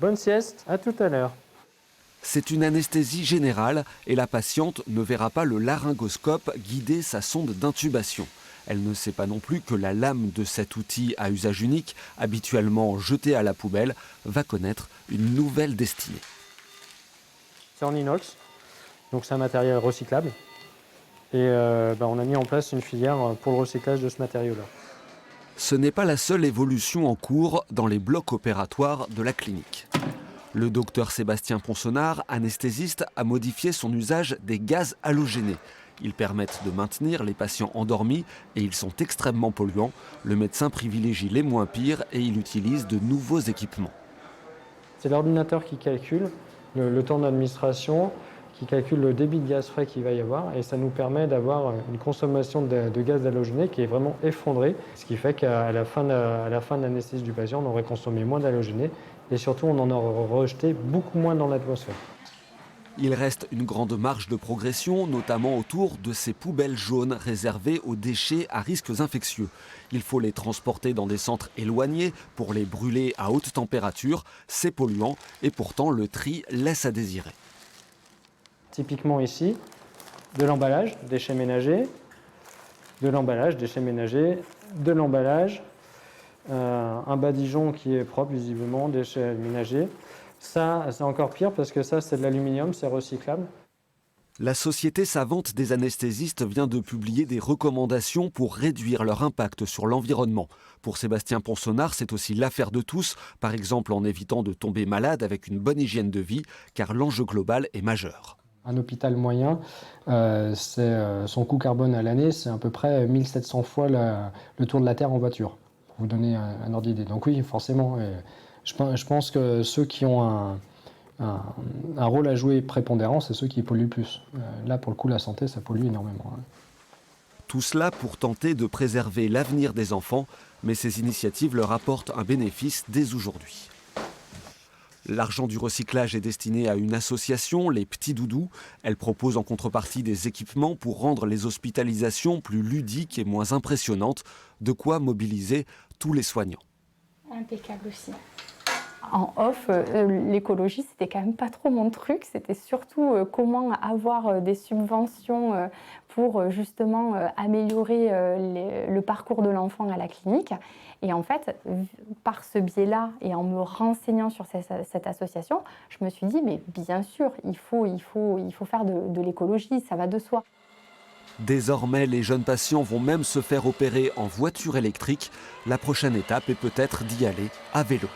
Bonne sieste, à tout à l'heure. C'est une anesthésie générale et la patiente ne verra pas le laryngoscope guider sa sonde d'intubation. Elle ne sait pas non plus que la lame de cet outil à usage unique, habituellement jeté à la poubelle, va connaître une nouvelle destinée. C'est en inox, donc c'est un matériel recyclable. Et on a mis en place une filière pour le recyclage de ce matériau-là. Ce n'est pas la seule évolution en cours dans les blocs opératoires de la clinique. Le docteur Sébastien Ponsonnard, anesthésiste, a modifié son usage des gaz halogénés. Ils permettent de maintenir les patients endormis et ils sont extrêmement polluants. Le médecin privilégie les moins pires et il utilise de nouveaux équipements. C'est l'ordinateur qui calcule le temps d'administration, qui calcule le débit de gaz frais qu'il va y avoir, et ça nous permet d'avoir une consommation de gaz halogéné qui est vraiment effondrée, ce qui fait qu'à la fin de l'anesthésie du patient, on aurait consommé moins d'halogéné et surtout on en aurait rejeté beaucoup moins dans l'atmosphère. Il reste une grande marge de progression, notamment autour de ces poubelles jaunes réservées aux déchets à risques infectieux. Il faut les transporter dans des centres éloignés pour les brûler à haute température. C'est polluant et pourtant le tri laisse à désirer. Typiquement ici, de l'emballage, déchets ménagers, de l'emballage, déchets ménagers, de l'emballage, un badigeon qui est propre visiblement, déchets ménagers. Ça, c'est encore pire parce que ça, c'est de l'aluminium, c'est recyclable. La Société savante des anesthésistes vient de publier des recommandations pour réduire leur impact sur l'environnement. Pour Sébastien Ponsonnard, c'est aussi l'affaire de tous, par exemple en évitant de tomber malade avec une bonne hygiène de vie, car l'enjeu global est majeur. Un hôpital moyen, son coût carbone à l'année, c'est à peu près 1700 fois le tour de la Terre en voiture, pour vous donner un ordre d'idée. Donc oui, forcément, je pense que ceux qui ont un rôle à jouer prépondérant, c'est ceux qui polluent le plus. Là, pour le coup, la santé, ça pollue énormément. Tout cela pour tenter de préserver l'avenir des enfants, mais ces initiatives leur apportent un bénéfice dès aujourd'hui. L'argent du recyclage est destiné à une association, les Petits Doudous. Elle propose en contrepartie des équipements pour rendre les hospitalisations plus ludiques et moins impressionnantes, de quoi mobiliser tous les soignants. Impeccable aussi. En off, l'écologie, c'était quand même pas trop mon truc. C'était surtout comment avoir des subventions pour justement améliorer le parcours de l'enfant à la clinique. Et en fait, par ce biais-là et en me renseignant sur cette association, je me suis dit, mais bien sûr, il faut faire de l'écologie, ça va de soi. Désormais, les jeunes patients vont même se faire opérer en voiture électrique. La prochaine étape est peut-être d'y aller à vélo.